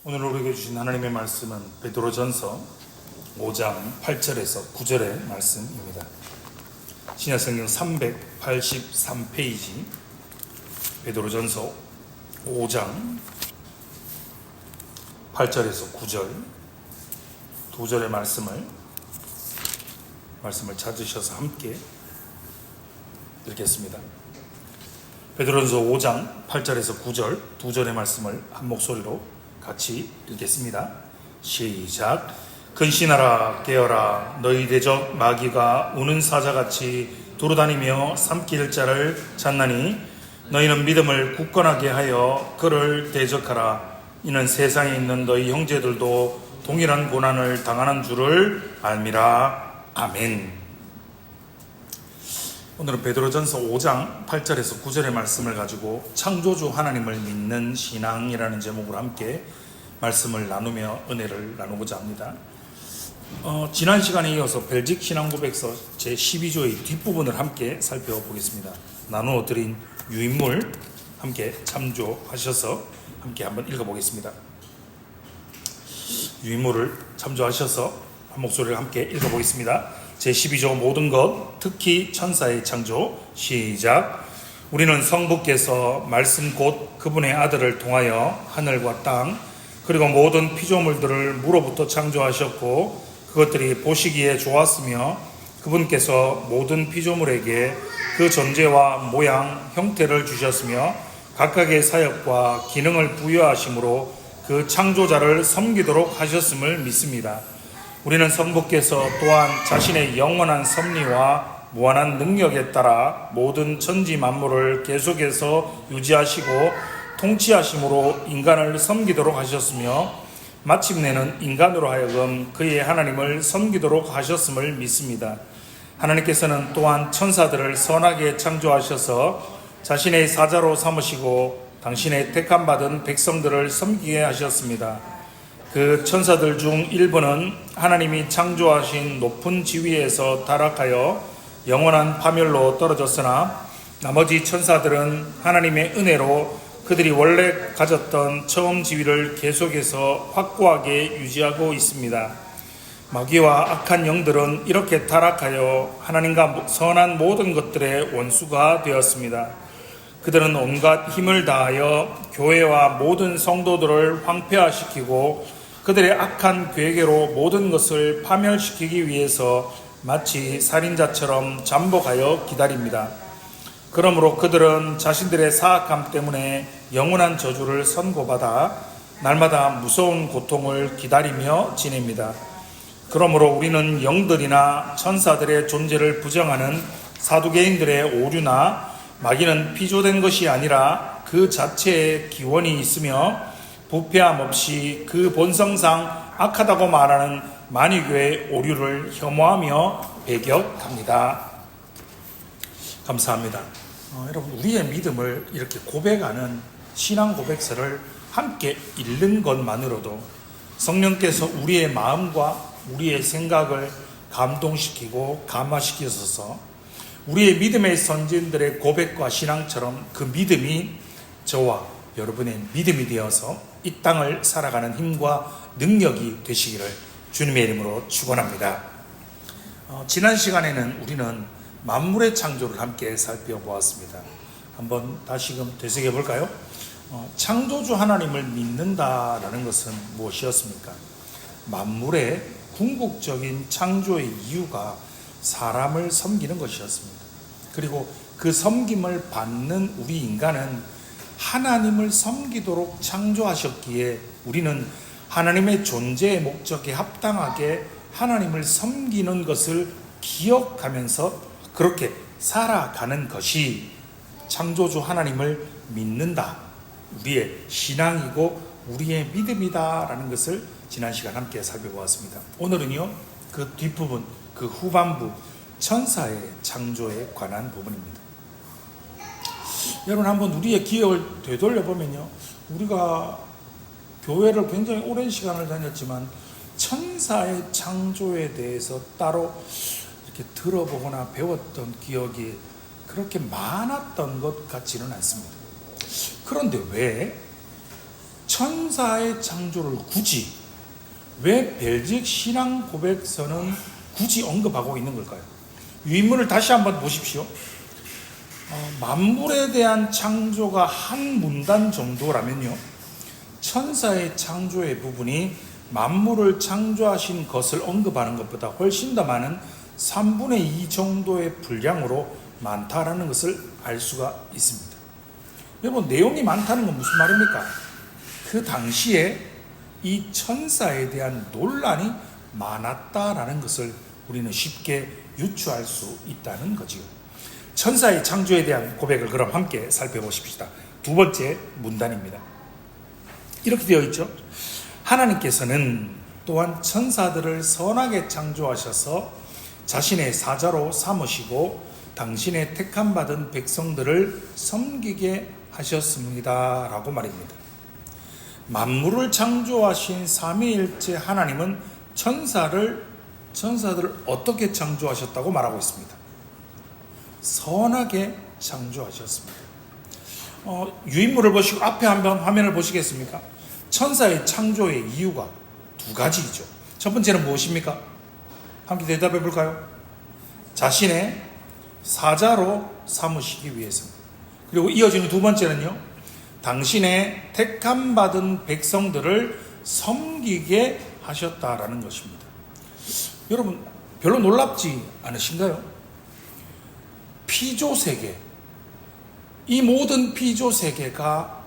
오늘 우리에게 주신 하나님의 말씀은 베드로전서 5장 8절에서 9절의 말씀입니다. 신약성경 383페이지 베드로전서 5장 8절에서 9절 두 절의 말씀을 찾으셔서 함께 읽겠습니다. 베드로전서 5장 8절에서 9절 두 절의 말씀을 한 목소리로 같이 읽겠습니다. 시작. 근신하라 깨어라 너희 대적 마귀가 우는 사자같이 돌아다니며 삼킬 자를 찾나니 너희는 믿음을 굳건하게 하여 그를 대적하라. 이는 세상에 있는 너희 형제들도 동일한 고난을 당하는 줄을 알미라. 아멘. 오늘은 베드로전서 5장 8절에서 9절의 말씀을 가지고 창조주 하나님을 믿는 신앙이라는 제목으로 함께 말씀을 나누며 은혜를 나누고자 합니다. 지난 시간에 이어서 벨직 신앙고백서 제12조의 뒷부분을 함께 살펴보겠습니다. 나누어 드린 유인물 함께 참조하셔서 함께 한번 읽어보겠습니다. 유인물을 참조하셔서 한 목소리를 함께 읽어보겠습니다. 제12조 모든 것 특히 천사의 창조. 시작. 우리는 성부께서 말씀 곧 그분의 아들을 통하여 하늘과 땅 그리고 모든 피조물들을 무로부터 창조하셨고 그것들이 보시기에 좋았으며 그분께서 모든 피조물에게 그 존재와 모양, 형태를 주셨으며 각각의 사역과 기능을 부여하심으로 그 창조자를 섬기도록 하셨음을 믿습니다. 우리는 성부께서 또한 자신의 영원한 섭리와 무한한 능력에 따라 모든 천지 만물을 계속해서 유지하시고 통치하심으로 인간을 섬기도록 하셨으며 마침내는 인간으로 하여금 그의 하나님을 섬기도록 하셨음을 믿습니다. 하나님께서는 또한 천사들을 선하게 창조하셔서 자신의 사자로 삼으시고 당신의 택함받은 백성들을 섬기게 하셨습니다. 그 천사들 중 일부는 하나님이 창조하신 높은 지위에서 타락하여 영원한 파멸로 떨어졌으나 나머지 천사들은 하나님의 은혜로 그들이 원래 가졌던 처음 지위를 계속해서 확고하게 유지하고 있습니다. 마귀와 악한 영들은 이렇게 타락하여 하나님과 선한 모든 것들의 원수가 되었습니다. 그들은 온갖 힘을 다하여 교회와 모든 성도들을 황폐화시키고 그들의 악한 계획으로 모든 것을 파멸시키기 위해서 마치 살인자처럼 잠복하여 기다립니다. 그러므로 그들은 자신들의 사악함 때문에 영원한 저주를 선고받아 날마다 무서운 고통을 기다리며 지냅니다. 그러므로 우리는 영들이나 천사들의 존재를 부정하는 사두개인들의 오류나 마귀는 피조된 것이 아니라 그 자체에 기원이 있으며 부패함 없이 그 본성상 악하다고 말하는 만유교의 오류를 혐오하며 배격합니다. 감사합니다. 여러분, 우리의 믿음을 이렇게 고백하는 신앙 고백서를 함께 읽는 것만으로도 성령께서 우리의 마음과 우리의 생각을 감동시키고 감화시키셔서 우리의 믿음의 선진들의 고백과 신앙처럼 그 믿음이 저와 여러분의 믿음이 되어서 이 땅을 살아가는 힘과 능력이 되시기를 주님의 이름으로 축원합니다. 지난 시간에는 우리는 만물의 창조를 함께 살펴보았습니다. 한번 다시금 되새겨 볼까요? 창조주 하나님을 믿는다라는 것은 무엇이었습니까? 만물의 궁극적인 창조의 이유가 사람을 섬기는 것이었습니다. 그리고 그 섬김을 받는 우리 인간은 하나님을 섬기도록 창조하셨기에 우리는 하나님의 존재의 목적에 합당하게 하나님을 섬기는 것을 기억하면서 그렇게 살아가는 것이 창조주 하나님을 믿는다, 우리의 신앙이고 우리의 믿음이다라는 것을 지난 시간 함께 살펴보았습니다. 오늘은요, 그 뒷부분, 그 후반부 천사의 창조에 관한 부분입니다. 여러분, 한번 우리의 기억을 되돌려 보면요, 우리가 교회를 굉장히 오랜 시간을 다녔지만 천사의 창조에 대해서 따로 이렇게 들어보거나 배웠던 기억이 그렇게 많았던 것 같지는 않습니다. 그런데 왜 천사의 창조를 굳이 왜 벨직 신앙 고백서는 굳이 언급하고 있는 걸까요? 유인문을 다시 한번 보십시오. 만물에 대한 창조가 한 문단 정도라면요, 천사의 창조의 부분이 만물을 창조하신 것을 언급하는 것보다 훨씬 더 많은 3분의 2 정도의 분량으로 많다라는 것을 알 수가 있습니다. 여러분, 내용이 많다는 건 무슨 말입니까? 그 당시에 이 천사에 대한 논란이 많았다라는 것을 우리는 쉽게 유추할 수 있다는 거지요. 천사의 창조에 대한 고백을 그럼 함께 살펴보십시다. 두 번째 문단입니다. 이렇게 되어 있죠. 하나님께서는 또한 천사들을 선하게 창조하셔서 자신의 사자로 삼으시고 당신의 택함받은 백성들을 섬기게 하셨습니다 라고 말입니다. 만물을 창조하신 삼위일체 하나님은 천사들을 어떻게 창조하셨다고 말하고 있습니다. 선하게 창조하셨습니다. 유인물을 보시고 앞에 한번 화면을 보시겠습니까? 천사의 창조의 이유가 두 가지이죠. 첫 번째는 무엇입니까? 함께 대답해 볼까요? 자신의 사자로 삼으시기 위해서입니다. 그리고 이어지는 두 번째는요, 당신의 택함받은 백성들을 섬기게 하셨다라는 것입니다. 여러분, 별로 놀랍지 않으신가요? 피조세계, 이 모든 피조세계가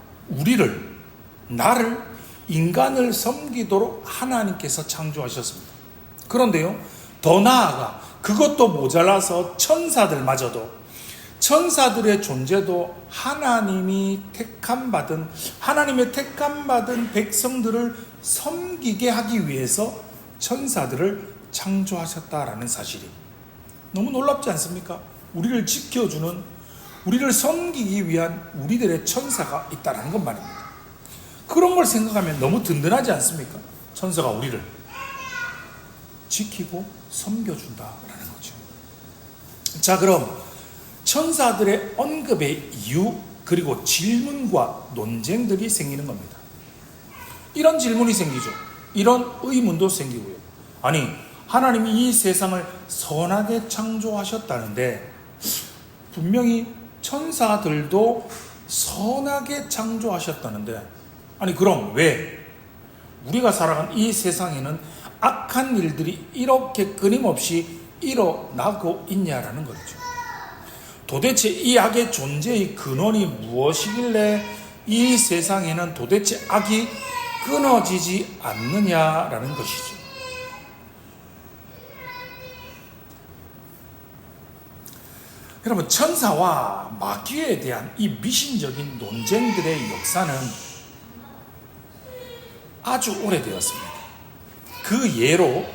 나를, 인간을 섬기도록 하나님께서 창조하셨습니다. 그런데요, 더 나아가 그것도 모자라서 천사들의 존재도 하나님의 택함받은 백성들을 섬기게 하기 위해서 천사들을 창조하셨다라는 사실이 너무 놀랍지 않습니까? 우리를 지켜주는, 우리를 섬기기 위한 우리들의 천사가 있다는 것 말입니다. 그런 걸 생각하면 너무 든든하지 않습니까? 천사가 우리를 지키고 섬겨준다라는 거죠. 자, 그럼 천사들의 언급의 이유, 그리고 질문과 논쟁들이 생기는 겁니다. 이런 질문이 생기죠. 이런 의문도 생기고요. 아니, 하나님이 이 세상을 선하게 창조하셨다는데 분명히 천사들도 선하게 창조하셨다는데, 아니 그럼 왜 우리가 살아간 이 세상에는 악한 일들이 이렇게 끊임없이 일어나고 있냐라는 거죠. 도대체 이 악의 존재의 근원이 무엇이길래 이 세상에는 도대체 악이 끊어지지 않느냐라는 것이죠. 여러분, 천사와 마귀에 대한 이 미신적인 논쟁들의 역사는 아주 오래되었습니다. 그 예로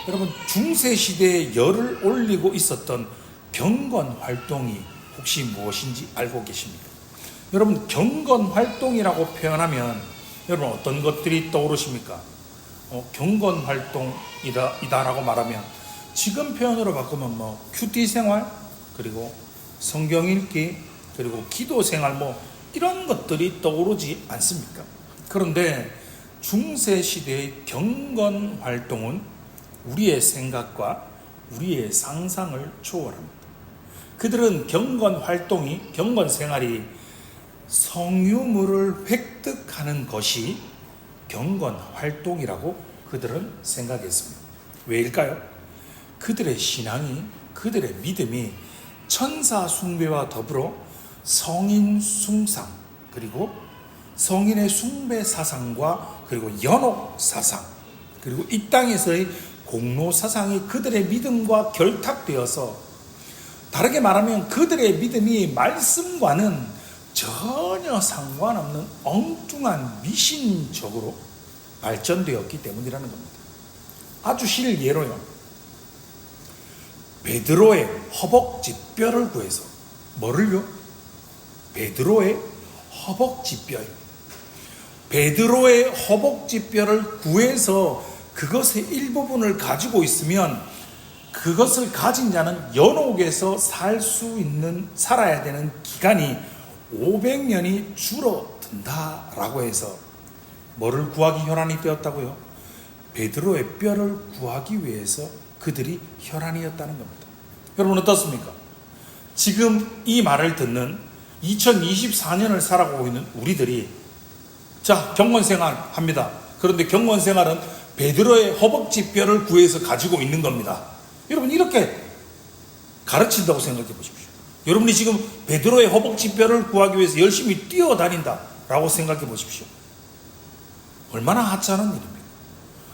여러분, 중세시대에 열을 올리고 있었던 경건 활동이 혹시 무엇인지 알고 계십니까? 여러분, 경건 활동이라고 표현하면 여러분 어떤 것들이 떠오르십니까? 경건 활동이다라고 말하면 지금 표현으로 바꾸면 큐티 생활, 그리고 성경 읽기, 그리고 기도 생활 이런 것들이 떠오르지 않습니까? 그런데 중세 시대의 경건 활동은 우리의 생각과 우리의 상상을 초월합니다. 그들은 경건 생활이 성유물을 획득하는 것이 경건 활동이라고 그들은 생각했습니다. 왜일까요? 그들의 신앙이, 그들의 믿음이 천사 숭배와 더불어 성인 숭상, 그리고 성인의 숭배 사상과 그리고 연옥 사상, 그리고 이 땅에서의 공로 사상이 그들의 믿음과 결탁되어서, 다르게 말하면 그들의 믿음이 말씀과는 전혀 상관없는 엉뚱한 미신적으로 발전되었기 때문이라는 겁니다. 아주 실예로요, 베드로의 허벅지뼈를 구해서, 뭐를요? 베드로의 허벅지뼈입니다. 베드로의 허벅지뼈를 구해서 그것의 일부분을 가지고 있으면 그것을 가진 자는 연옥에서 살아야 되는 기간이 500년이 줄어든다라고 해서 뭐를 구하기 혈안이 되었다고요? 베드로의 뼈를 구하기 위해서 그들이 혈안이었다는 겁니다. 여러분 어떻습니까? 지금 이 말을 듣는 2024년을 살아가고 있는 우리들이 자, 경건생활 합니다. 그런데 경건생활은 베드로의 허벅지 뼈를 구해서 가지고 있는 겁니다. 여러분 이렇게 가르친다고 생각해 보십시오. 여러분이 지금 베드로의 허벅지 뼈를 구하기 위해서 열심히 뛰어다닌다라고 생각해 보십시오. 얼마나 하찮은 일입니까?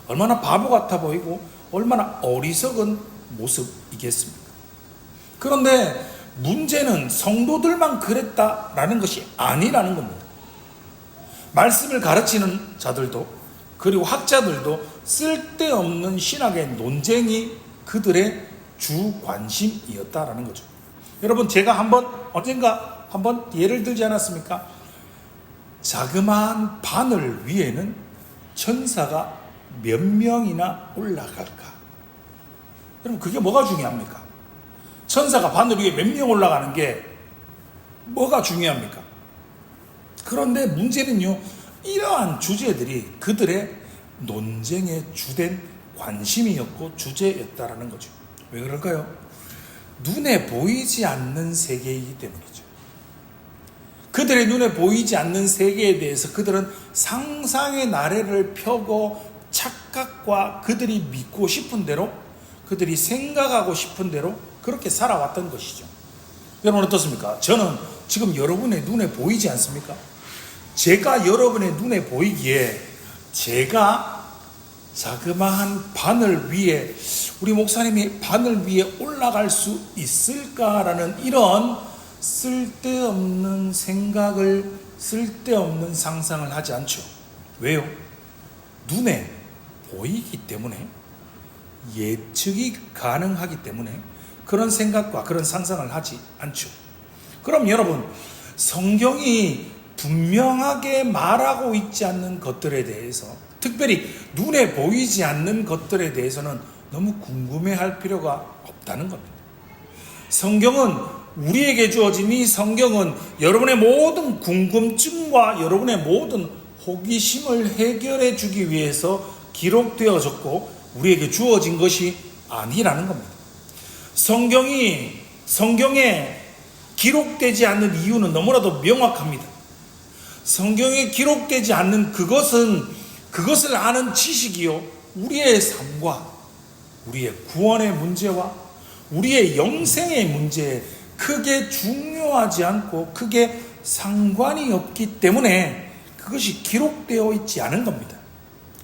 얼마나 바보 같아 보이고 얼마나 어리석은 모습이겠습니까? 그런데 문제는 성도들만 그랬다라는 것이 아니라는 겁니다. 말씀을 가르치는 자들도 그리고 학자들도 쓸데없는 신학의 논쟁이 그들의 주 관심이었다라는 거죠. 여러분 제가 언젠가 한번 예를 들지 않았습니까? 자그마한 바늘 위에는 천사가 몇 명이나 올라갈까? 여러분 그게 뭐가 중요합니까? 천사가 바늘 위에 몇 명 올라가는 게 뭐가 중요합니까? 그런데 문제는요, 이러한 주제들이 그들의 논쟁의 주된 관심이었고 주제였다라는 거죠. 왜 그럴까요? 눈에 보이지 않는 세계이기 때문이죠. 그들의 눈에 보이지 않는 세계에 대해서 그들은 상상의 나래를 펴고 착각과 그들이 믿고 싶은 대로, 그들이 생각하고 싶은 대로 그렇게 살아왔던 것이죠. 여러분 어떻습니까? 저는 지금 여러분의 눈에 보이지 않습니까? 제가 여러분의 눈에 보이기에 제가 자그마한 바늘 위에, 우리 목사님이 바늘 위에 올라갈 수 있을까라는 이런 쓸데없는 생각을, 쓸데없는 상상을 하지 않죠. 왜요? 눈에 보이기 때문에, 예측이 가능하기 때문에 그런 생각과 그런 상상을 하지 않죠. 그럼 여러분, 성경이 분명하게 말하고 있지 않는 것들에 대해서, 특별히 눈에 보이지 않는 것들에 대해서는 너무 궁금해할 필요가 없다는 겁니다. 성경은 우리에게 주어진 이 성경은 여러분의 모든 궁금증과 여러분의 모든 호기심을 해결해 주기 위해서 기록되어졌고 우리에게 주어진 것이 아니라는 겁니다. 성경에 기록되지 않는 이유는 너무나도 명확합니다. 성경에 기록되지 않는 그것을 아는 지식이요, 우리의 삶과 우리의 구원의 문제와 우리의 영생의 문제에 크게 중요하지 않고 크게 상관이 없기 때문에 그것이 기록되어 있지 않은 겁니다.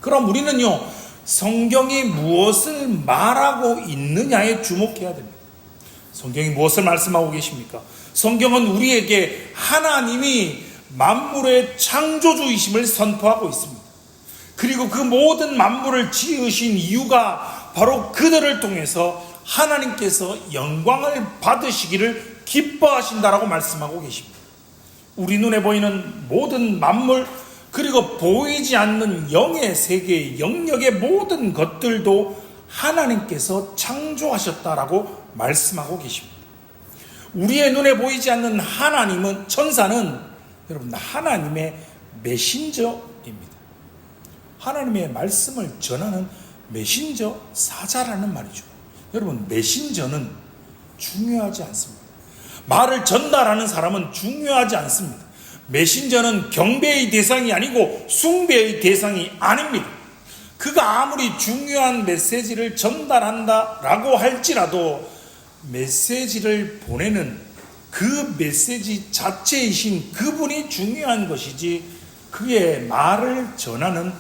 그럼 우리는요, 성경이 무엇을 말하고 있느냐에 주목해야 됩니다. 성경이 무엇을 말씀하고 계십니까? 성경은 우리에게 하나님이 만물의 창조주이심을 선포하고 있습니다. 그리고 그 모든 만물을 지으신 이유가 바로 그들을 통해서 하나님께서 영광을 받으시기를 기뻐하신다라고 말씀하고 계십니다. 우리 눈에 보이는 모든 만물, 그리고 보이지 않는 영의 세계의 영역의 모든 것들도 하나님께서 창조하셨다라고 말씀하고 계십니다. 우리의 눈에 보이지 않는 하나님은, 천사는 여러분 하나님의 메신저입니다. 하나님의 말씀을 전하는 메신저 사자라는 말이죠. 여러분 메신저는 중요하지 않습니다. 말을 전달하는 사람은 중요하지 않습니다. 메신저는 경배의 대상이 아니고 숭배의 대상이 아닙니다. 그가 아무리 중요한 메시지를 전달한다라고 할지라도 메시지를 보내는 그 메시지 자체이신 그분이 중요한 것이지 그의 말을 전하는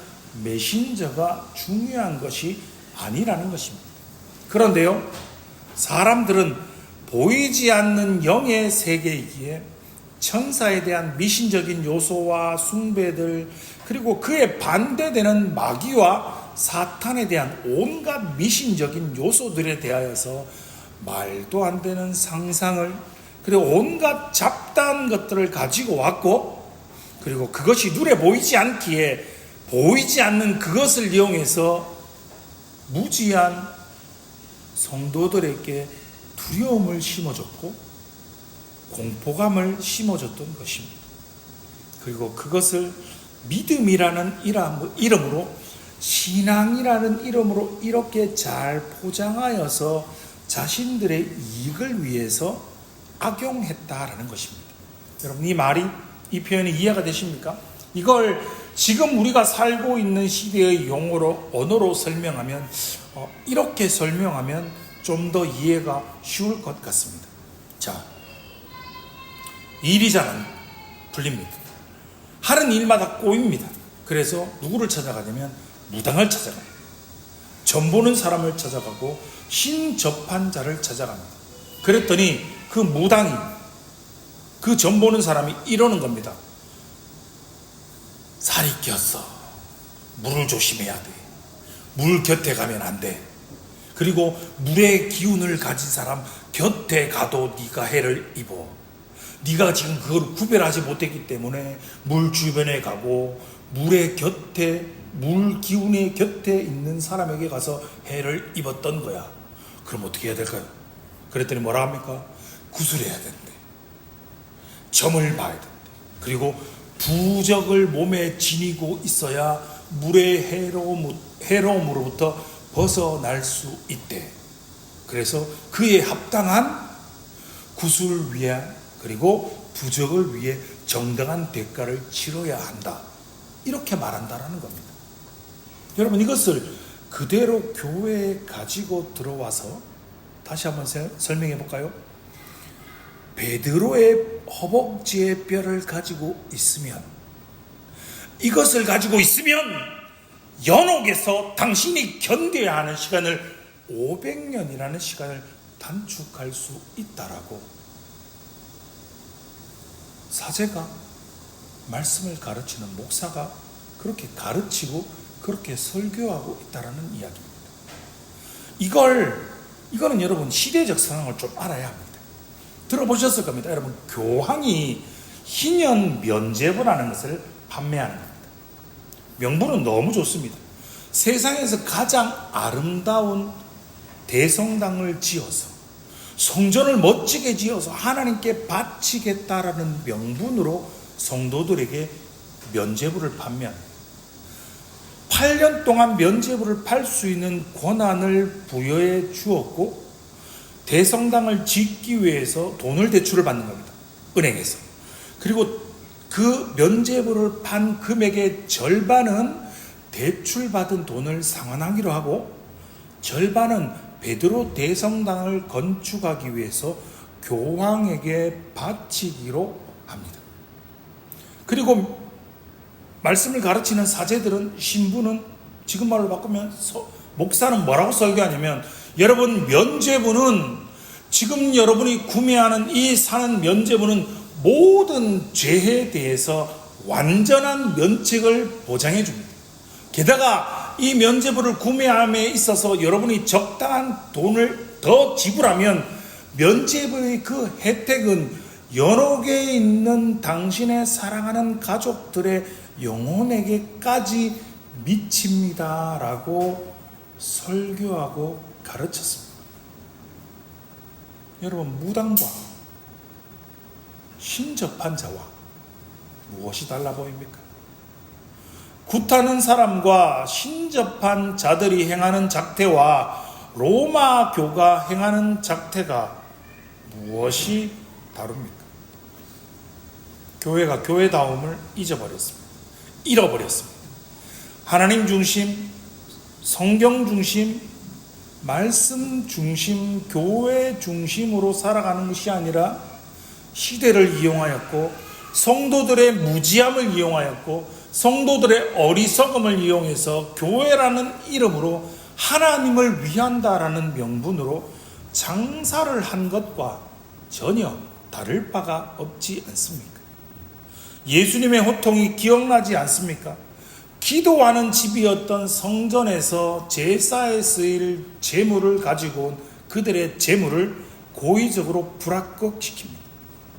메신저가 중요한 것이 아니라는 것입니다. 그런데요, 사람들은 보이지 않는 영의 세계이기에 천사에 대한 미신적인 요소와 숭배들, 그리고 그에 반대되는 마귀와 사탄에 대한 온갖 미신적인 요소들에 대하여서 말도 안 되는 상상을, 그리고 온갖 잡다한 것들을 가지고 왔고, 그리고 그것이 눈에 보이지 않기에 보이지 않는 그것을 이용해서 무지한 성도들에게 두려움을 심어줬고 공포감을 심어줬던 것입니다. 그리고 그것을 믿음이라는 이름으로, 신앙이라는 이름으로 이렇게 잘 포장하여서 자신들의 이익을 위해서 악용했다라는 것입니다. 여러분, 이 표현이 이해가 되십니까? 이걸 지금 우리가 살고 있는 시대의 용어로, 언어로 설명하면, 이렇게 설명하면 좀 더 이해가 쉬울 것 같습니다. 자, 일이 잘 안 풀립니다. 하는 일마다 꼬입니다. 그래서 누구를 찾아가냐면 무당을 찾아가요. 점 보는 사람을 찾아가고 신접한 자를 찾아갑니다. 그랬더니 그 무당이, 그 점 보는 사람이 이러는 겁니다. 살이 꼈어. 물을 조심해야 돼. 물 곁에 가면 안 돼. 그리고 물의 기운을 가진 사람 곁에 가도 네가 해를 입어. 네가 지금 그걸 구별하지 못했기 때문에 물 주변에 가고 물 기운의 곁에 있는 사람에게 가서 해를 입었던 거야. 그럼 어떻게 해야 될까요? 그랬더니 뭐라 합니까? 구슬해야 된대. 점을 봐야 된대. 그리고 부적을 몸에 지니고 있어야 물의 해로움으로부터 벗어날 수 있대. 그래서 그에 합당한 구슬 위에, 그리고 부적을 위해 정당한 대가를 치러야 한다. 이렇게 말한다라는 겁니다. 여러분, 이것을 그대로 교회에 가지고 들어와서 다시 한번 설명해 볼까요? 베드로의 허벅지의 뼈를 가지고 있으면, 이것을 가지고 있으면 연옥에서 당신이 견뎌야 하는 시간을 500년이라는 시간을 단축할 수 있다라고 사제가, 말씀을 가르치는 목사가 그렇게 가르치고 그렇게 설교하고 있다라는 이야기입니다. 이거는 여러분 시대적 상황을 좀 알아야 합니다. 들어보셨을 겁니다. 여러분, 교황이 희년 면죄부라는 것을 판매하는 겁니다. 명분은 너무 좋습니다. 세상에서 가장 아름다운 대성당을 지어서, 성전을 멋지게 지어서 하나님께 바치겠다라는 명분으로 성도들에게 면죄부를 판매합니다. 8년 동안 면죄부를 팔 수 있는 권한을 부여해 주었고, 대성당을 짓기 위해서 돈을 대출을 받는 겁니다. 은행에서. 그리고 그 면죄부를 판 금액의 절반은 대출받은 돈을 상환하기로 하고, 절반은 베드로 대성당을 건축하기 위해서 교황에게 바치기로 합니다. 그리고 말씀을 가르치는 사제들은, 신부는, 지금 말로 바꾸면 목사는 뭐라고 설교하냐면, 여러분, 면죄부는, 지금 여러분이 구매하는 이 사는 면죄부는 모든 죄에 대해서 완전한 면책을 보장해 줍니다. 게다가 이 면죄부를 구매함에 있어서 여러분이 적당한 돈을 더 지불하면 면죄부의 그 혜택은 연옥에 있는 당신의 사랑하는 가족들의 영혼에게까지 미칩니다 라고 설교하고 가르쳤습니다. 여러분, 무당과 신접한 자와 무엇이 달라 보입니까? 굿하는 사람과 신접한 자들이 행하는 작태와 로마 교가 행하는 작태가 무엇이 다릅니까? 교회가 교회다움을 잃어버렸습니다. 하나님 중심, 성경 중심, 말씀 중심, 교회 중심으로 살아가는 것이 아니라 시대를 이용하였고, 성도들의 무지함을 이용하였고, 성도들의 어리석음을 이용해서 교회라는 이름으로 하나님을 위한다라는 명분으로 장사를 한 것과 전혀 다를 바가 없지 않습니까? 예수님의 호통이 기억나지 않습니까? 기도하는 집이었던 성전에서 제사에 쓰일 제물을 가지고 온 그들의 제물을 고의적으로 불합격시킵니다.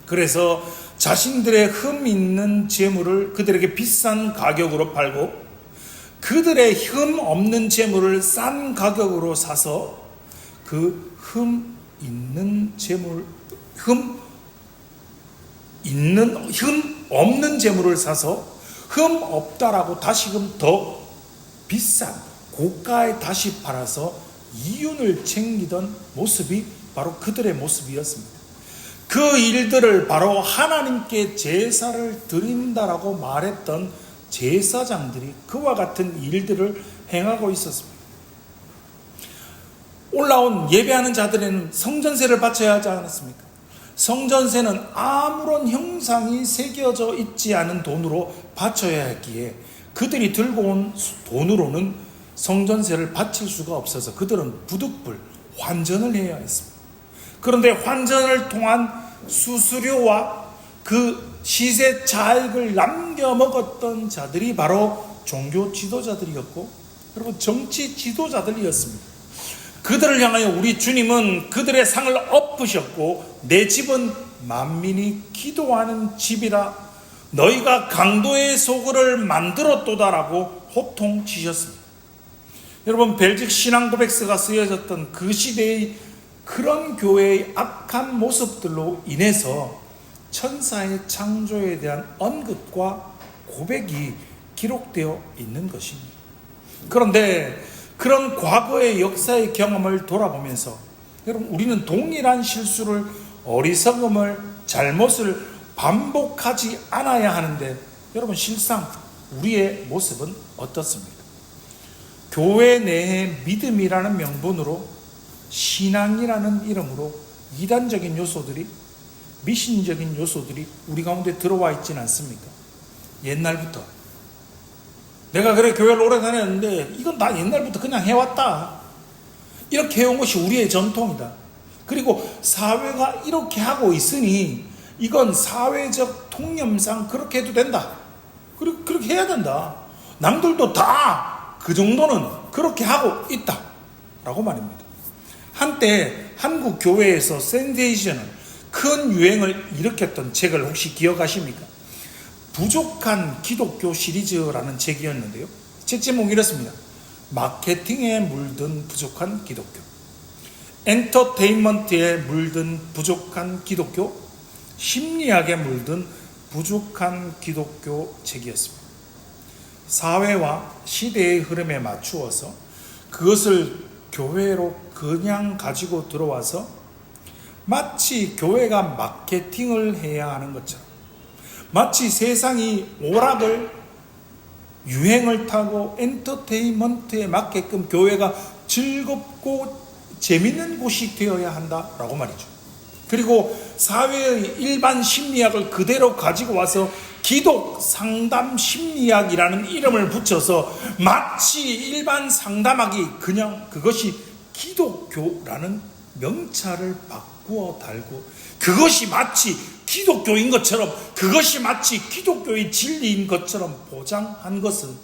그래서 자신들의 흠 있는 제물을 그들에게 비싼 가격으로 팔고, 그들의 흠 없는 제물을 싼 가격으로 사서 그 흠 없는 제물을 사서 흠 없다라고 다시금 더 비싼 고가에 다시 팔아서 이윤을 챙기던 모습이 바로 그들의 모습이었습니다. 그 일들을 바로 하나님께 제사를 드린다라고 말했던 제사장들이 그와 같은 일들을 행하고 있었습니다. 올라온 예배하는 자들에는 성전세를 바쳐야 하지 않았습니까? 성전세는 아무런 형상이 새겨져 있지 않은 돈으로 바쳐야 했기에 그들이 들고 온 돈으로는 성전세를 바칠 수가 없어서 그들은 부득불 환전을 해야 했습니다. 그런데 환전을 통한 수수료와 그 시세 차익을 남겨 먹었던 자들이 바로 종교 지도자들이었고, 여러분, 정치 지도자들이었습니다. 그들을 향하여 우리 주님은 그들의 상을 엎으셨고, 내 집은 만민이 기도하는 집이라, 너희가 강도의 소굴을 만들었도다라고 호통치셨습니다. 여러분, 벨직 신앙 고백서가 쓰여졌던 그 시대의 그런 교회의 악한 모습들로 인해서 천사의 창조에 대한 언급과 고백이 기록되어 있는 것입니다. 그런데 그런 과거의 역사의 경험을 돌아보면서 여러분, 우리는 동일한 실수를, 어리석음을, 잘못을 반복하지 않아야 하는데, 여러분, 실상 우리의 모습은 어떻습니까? 교회 내에 믿음이라는 명분으로, 신앙이라는 이름으로 이단적인 요소들이, 미신적인 요소들이 우리 가운데 들어와 있지는 않습니까? 옛날부터 내가 그래 교회를 오래 다녔는데 이건 나 옛날부터 그냥 해왔다, 이렇게 해온 것이 우리의 전통이다. 그리고 사회가 이렇게 하고 있으니 이건 사회적 통념상 그렇게 해도 된다, 그리고 그렇게 해야 된다, 남들도 다 그 정도는 그렇게 하고 있다 라고 말입니다. 한때 한국 교회에서 센세이션을, 큰 유행을 일으켰던 책을 혹시 기억하십니까? 부족한 기독교 시리즈라는 책이었는데요, 책 제목이 이렇습니다. 마케팅에 물든 부족한 기독교, 엔터테인먼트에 물든 부족한 기독교, 심리학에 물든 부족한 기독교 책이었습니다. 사회와 시대의 흐름에 맞추어서 그것을 교회로 그냥 가지고 들어와서 마치 교회가 마케팅을 해야 하는 것처럼, 마치 세상이 오락을, 유행을 타고 엔터테인먼트에 맞게끔 교회가 즐겁고 재밌는 곳이 되어야 한다라고 말이죠. 그리고 사회의 일반 심리학을 그대로 가지고 와서 기독 상담 심리학이라는 이름을 붙여서 마치 일반 상담학이 그냥 그것이 기독교라는 명찰을 바꾸어 달고, 그것이 마치 기독교인 것처럼, 그것이 마치 기독교의 진리인 것처럼 보장한 것은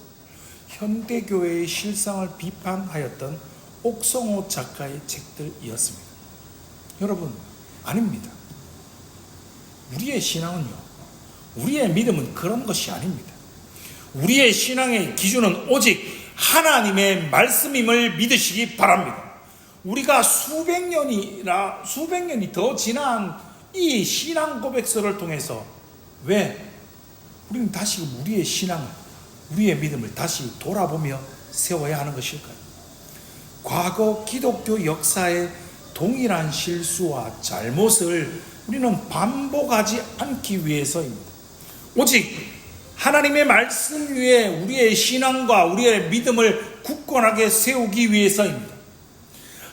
현대교회의 실상을 비판하였던 옥성호 작가의 책들이었습니다. 여러분, 아닙니다. 우리의 신앙은요, 우리의 믿음은 그런 것이 아닙니다. 우리의 신앙의 기준은 오직 하나님의 말씀임을 믿으시기 바랍니다. 우리가 수백 년이 더 지난 이 신앙 고백서를 통해서 왜 우리는 다시 우리의 신앙을, 우리의 믿음을 다시 돌아보며 세워야 하는 것일까요? 과거 기독교 역사의 동일한 실수와 잘못을 우리는 반복하지 않기 위해서입니다. 오직 하나님의 말씀 위에 우리의 신앙과 우리의 믿음을 굳건하게 세우기 위해서입니다.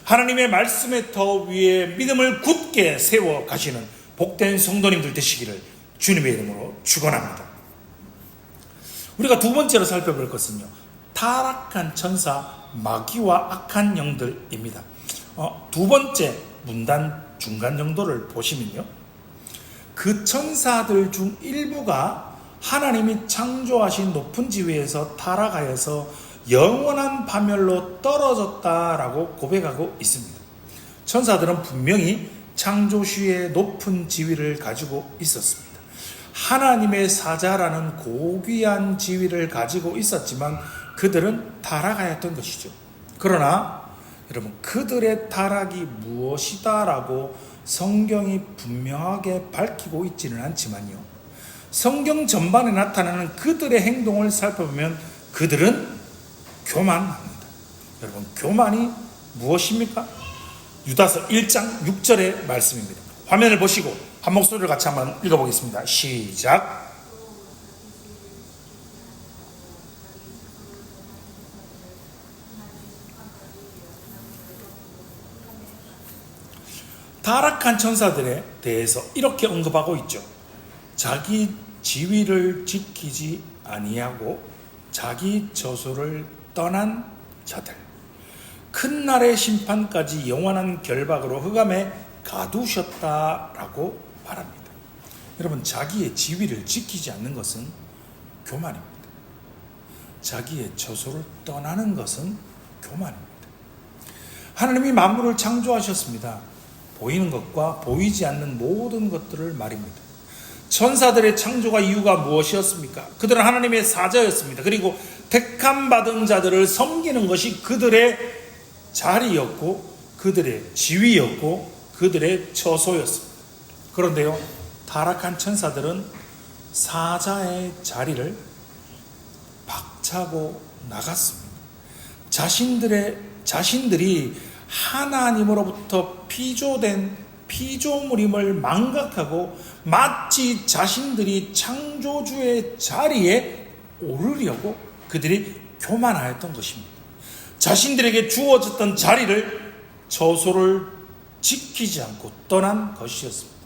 하나님의 말씀의 터 위에 믿음을 굳게 세워 가시는 복된 성도님들 되시기를 주님의 이름으로 축원합니다. 우리가 두 번째로 살펴볼 것은요, 타락한 천사, 마귀와 악한 영들입니다. 두 번째 문단 중간 정도를 보시면요, 그 천사들 중 일부가 하나님이 창조하신 높은 지위에서 타락하여서 영원한 파멸로 떨어졌다라고 고백하고 있습니다. 천사들은 분명히 창조주의 높은 지위를 가지고 있었습니다. 하나님의 사자라는 고귀한 지위를 가지고 있었지만 그들은 타락하였던 것이죠. 그러나 여러분, 그들의 타락이 무엇이다라고 성경이 분명하게 밝히고 있지는 않지만요, 성경 전반에 나타나는 그들의 행동을 살펴보면 그들은 교만합니다. 여러분, 교만이 무엇입니까? 유다서 1장 6절의 말씀입니다. 화면을 보시고 한 목소리를 같이 한번 읽어보겠습니다. 시작. 타락한 천사들에 대해서 이렇게 언급하고 있죠. 자기 지위를 지키지 아니하고 자기 저소를 떠난 자들, 큰 날의 심판까지 영원한 결박으로 흑암에 가두셨다라고 말합니다. 여러분, 자기의 지위를 지키지 않는 것은 교만입니다. 자기의 저소를 떠나는 것은 교만입니다. 하나님이 만물을 창조하셨습니다. 보이는 것과 보이지 않는 모든 것들을 말입니다. 천사들의 창조가 이유가 무엇이었습니까? 그들은 하나님의 사자였습니다. 그리고 택함 받은 자들을 섬기는 것이 그들의 자리였고 그들의 지위였고 그들의 처소였습니다. 그런데요, 타락한 천사들은 사자의 자리를 박차고 나갔습니다. 자신들이 하나님으로부터 피조된 피조물임을 망각하고 마치 자신들이 창조주의 자리에 오르려고 그들이 교만하였던 것입니다. 자신들에게 주어졌던 자리를, 저소를 지키지 않고 떠난 것이었습니다.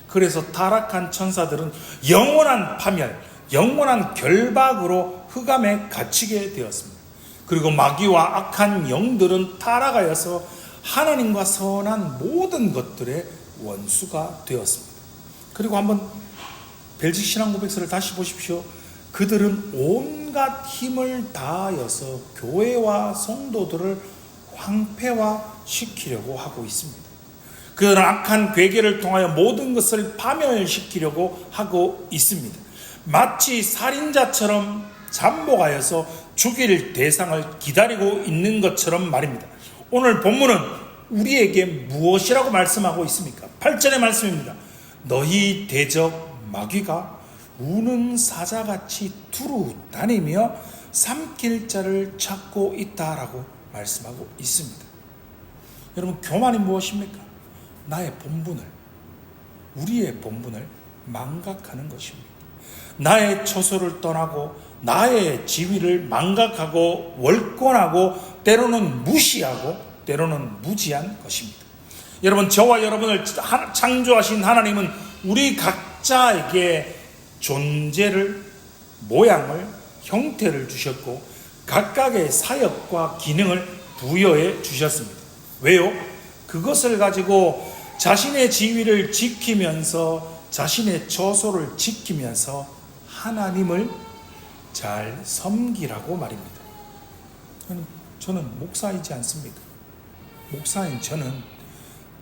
그래서 타락한 천사들은 영원한 파멸, 영원한 결박으로 흑암에 갇히게 되었습니다. 그리고 마귀와 악한 영들은 타락하여서 하나님과 선한 모든 것들의 원수가 되었습니다. 그리고 한번 벨직 신앙 고백서를 다시 보십시오. 그들은 온갖 힘을 다하여서 교회와 성도들을 황폐화시키려고 하고 있습니다. 그들은 악한 괴계를 통하여 모든 것을 파멸시키려고 하고 있습니다. 마치 살인자처럼 잠복하여서 죽일 대상을 기다리고 있는 것처럼 말입니다. 오늘 본문은 우리에게 무엇이라고 말씀하고 있습니까? 8절의 말씀입니다. 너희 대적 마귀가 우는 사자같이 두루 다니며 삼킬 자를 찾고 있다라고 말씀하고 있습니다. 여러분, 교만이 무엇입니까? 나의 본분을, 우리의 본분을 망각하는 것입니다. 나의 처소를 떠나고 나의 지위를 망각하고 월권하고 때로는 무시하고 때로는 무지한 것입니다. 여러분, 저와 여러분을 창조하신 하나님은 우리 각자에게 존재를, 모양을, 형태를 주셨고 각각의 사역과 기능을 부여해 주셨습니다. 왜요? 그것을 가지고 자신의 지위를 지키면서 자신의 처소를 지키면서 하나님을 잘 섬기라고 말입니다. 저는 목사이지 않습니까? 목사인 저는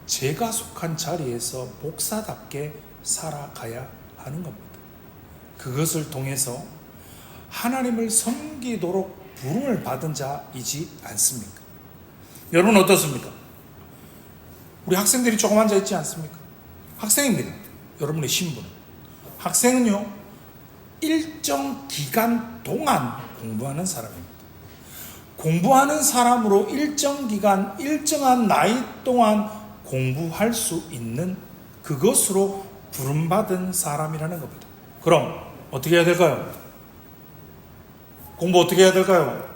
제가 속한 자리에서 목사답게 살아가야 하는 겁니다. 그것을 통해서 하나님을 섬기도록 부름을 받은 자이지 않습니까? 여러분 어떻습니까? 우리 학생들이 조금 앉아있지 않습니까? 학생입니다. 여러분의 신분은. 학생은요, 일정 기간 동안 공부하는 사람입니다. 공부하는 사람으로 일정 기간, 일정한 나이 동안 공부할 수 있는 그것으로 부름받은 사람이라는 겁니다. 그럼 어떻게 해야 될까요? 공부 어떻게 해야 될까요?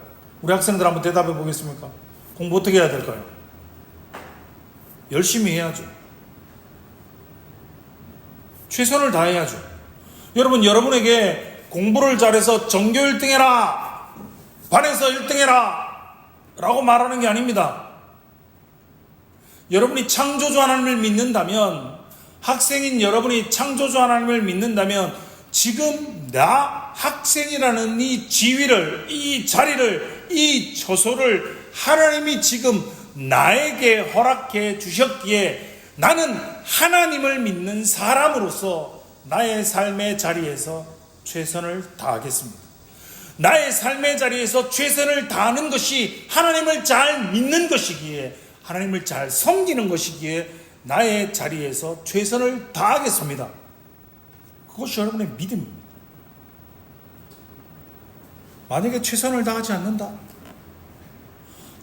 우리 학생들 한번 대답해 보겠습니까? 공부 어떻게 해야 될까요? 열심히 해야죠. 최선을 다해야죠. 여러분, 여러분에게 공부를 잘해서 전교 1등 해라, 반에서 1등 해라 라고 말하는 게 아닙니다. 여러분이 창조주 하나님을 믿는다면, 학생인 여러분이 창조주 하나님을 믿는다면 지금 나 학생이라는 이 지위를, 이 자리를, 이 처소를 하나님이 지금 나에게 허락해 주셨기에 나는 하나님을 믿는 사람으로서 나의 삶의 자리에서 최선을 다하겠습니다. 나의 삶의 자리에서 최선을 다하는 것이 하나님을 잘 믿는 것이기에, 하나님을 잘 섬기는 것이기에 나의 자리에서 최선을 다하겠습니다. 그것이 여러분의 믿음입니다. 만약에 최선을 다하지 않는다,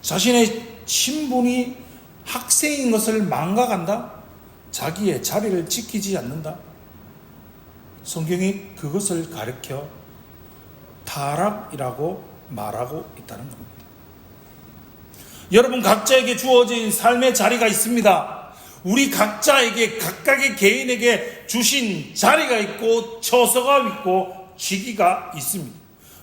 자신의 신분이 학생인 것을 망각한다, 자기의 자리를 지키지 않는다, 성경이 그것을 가르쳐 타락이라고 말하고 있다는 겁니다. 여러분 각자에게 주어진 삶의 자리가 있습니다. 우리 각자에게 각각의 개인에게 주신 자리가 있고 처소가 있고 직위가 있습니다.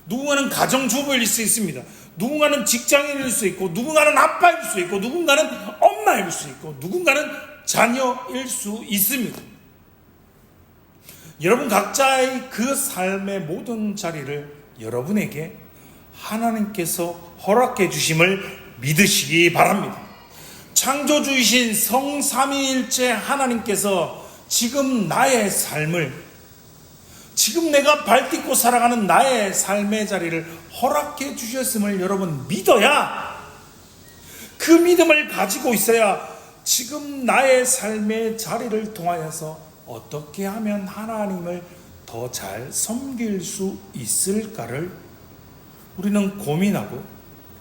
누군가는 가정주부일 수 있습니다. 누군가는 직장인일 수 있고, 누군가는 아빠일 수 있고, 누군가는 엄마일 수 있고, 누군가는 자녀일 수 있습니다. 여러분 각자의 그 삶의 모든 자리를 여러분에게 하나님께서 허락해 주심을 믿으시기 바랍니다. 창조주이신 성삼위일체 하나님께서 지금 나의 삶을, 지금 내가 발딛고 살아가는 나의 삶의 자리를 허락해 주셨음을 여러분 믿어야, 그 믿음을 가지고 있어야 지금 나의 삶의 자리를 통하여서 어떻게 하면 하나님을 더 잘 섬길 수 있을까를 우리는 고민하고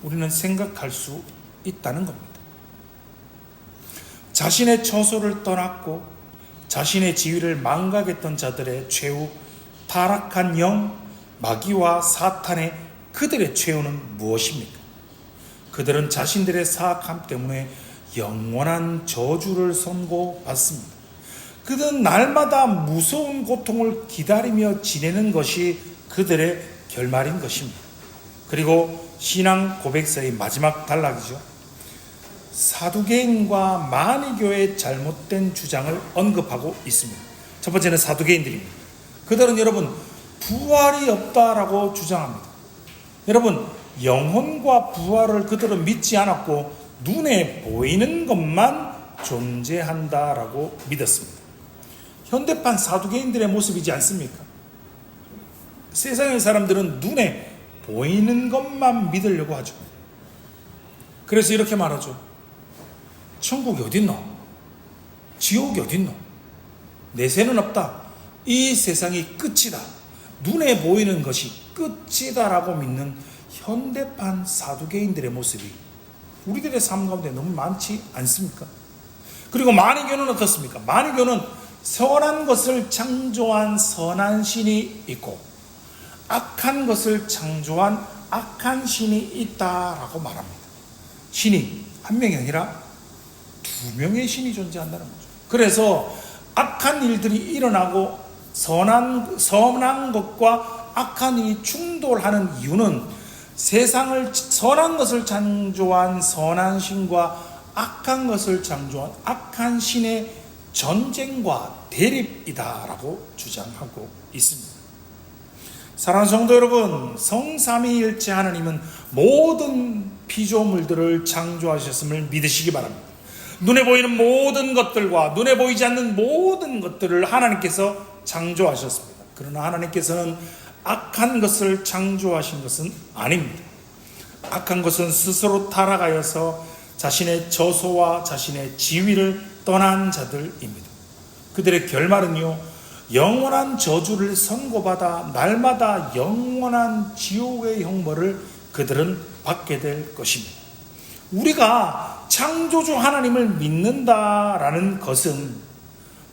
우리는 생각할 수 있다는 겁니다. 자신의 처소를 떠났고 자신의 지위를 망각했던 자들의 최후, 타락한 영, 마귀와 사탄의 그들의 최후는 무엇입니까? 그들은 자신들의 사악함 때문에 영원한 저주를 선고받습니다. 그들은 날마다 무서운 고통을 기다리며 지내는 것이 그들의 결말인 것입니다. 그리고 신앙 고백서의 마지막 단락이죠. 사두개인과 마니교의 잘못된 주장을 언급하고 있습니다. 첫 번째는 사두개인들입니다. 그들은 여러분 부활이 없다라고 주장합니다. 여러분 영혼과 부활을 그들은 믿지 않았고 눈에 보이는 것만 존재한다라고 믿었습니다. 현대판 사두개인들의 모습이지 않습니까? 세상의 사람들은 눈에 보이는 것만 믿으려고 하죠. 그래서 이렇게 말하죠. 천국이 어딨노? 지옥이 어딨노? 내세는 없다. 이 세상이 끝이다. 눈에 보이는 것이 끝이다라고 믿는 현대판 사두개인들의 모습이 우리들의 삶 가운데 너무 많지 않습니까? 그리고 마니교는 어떻습니까? 마니교는 선한 것을 창조한 선한 신이 있고 악한 것을 창조한 악한 신이 있다라고 말합니다. 신이 한 명이 아니라 두 명의 신이 존재한다는 거죠. 그래서 악한 일들이 일어나고 선한 것과 악한 일이 충돌하는 이유는 세상을 선한 것을 창조한 선한 신과 악한 것을 창조한 악한 신의 전쟁과 대립이다라고 주장하고 있습니다. 사랑하는 성도 여러분, 성삼위일체 하나님은 모든 피조물들을 창조하셨음을 믿으시기 바랍니다. 눈에 보이는 모든 것들과 눈에 보이지 않는 모든 것들을 하나님께서 창조하셨습니다. 그러나 하나님께서는 악한 것을 창조하신 것은 아닙니다. 악한 것은 스스로 타락하여서 자신의 저소와 자신의 지위를 떠난 자들입니다. 그들의 결말은요, 영원한 저주를 선고받아 날마다 영원한 지옥의 형벌을 그들은 받게 될 것입니다. 우리가 창조주 하나님을 믿는다라는 것은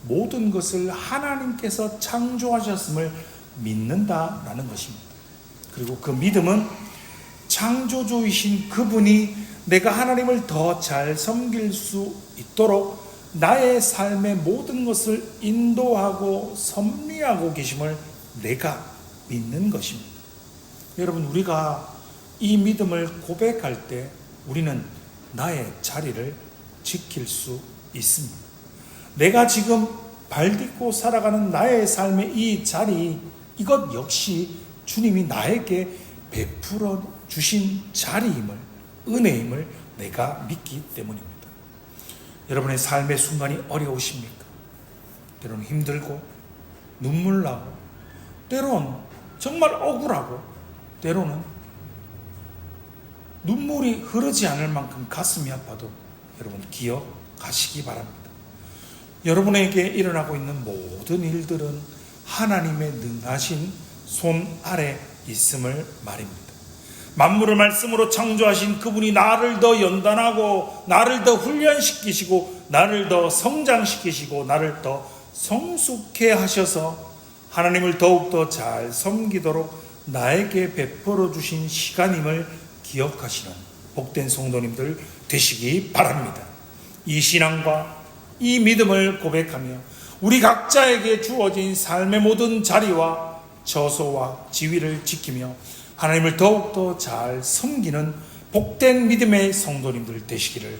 모든 것을 하나님께서 창조하셨음을 믿는다라는 것입니다. 그리고 그 믿음은 창조주이신 그분이 내가 하나님을 더 잘 섬길 수 있도록 나의 삶의 모든 것을 인도하고 섭리하고 계심을 내가 믿는 것입니다. 여러분, 우리가 이 믿음을 고백할 때 우리는 나의 자리를 지킬 수 있습니다. 내가 지금 발딛고 살아가는 나의 삶의 이 자리, 이것 역시 주님이 나에게 베풀어 주신 자리임을, 은혜임을 내가 믿기 때문입니다. 여러분의 삶의 순간이 어려우십니까? 때로는 힘들고 눈물 나고 때로는 정말 억울하고 때로는 눈물이 흐르지 않을 만큼 가슴이 아파도 여러분 기억하시기 바랍니다. 여러분에게 일어나고 있는 모든 일들은 하나님의 능하신 손 아래 있음을 말입니다. 만물을 말씀으로 창조하신 그분이 나를 더 연단하고 나를 더 훈련시키시고 나를 더 성장시키시고 나를 더 성숙해 하셔서 하나님을 더욱더 잘 섬기도록 나에게 베풀어 주신 시간임을 기억하시는 복된 성도님들 되시기 바랍니다. 이 신앙과 이 믿음을 고백하며 우리 각자에게 주어진 삶의 모든 자리와 처소와 지위를 지키며 하나님을 더욱더 잘 섬기는 복된 믿음의 성도님들 되시기를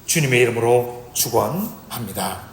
주님의 이름으로 축원합니다.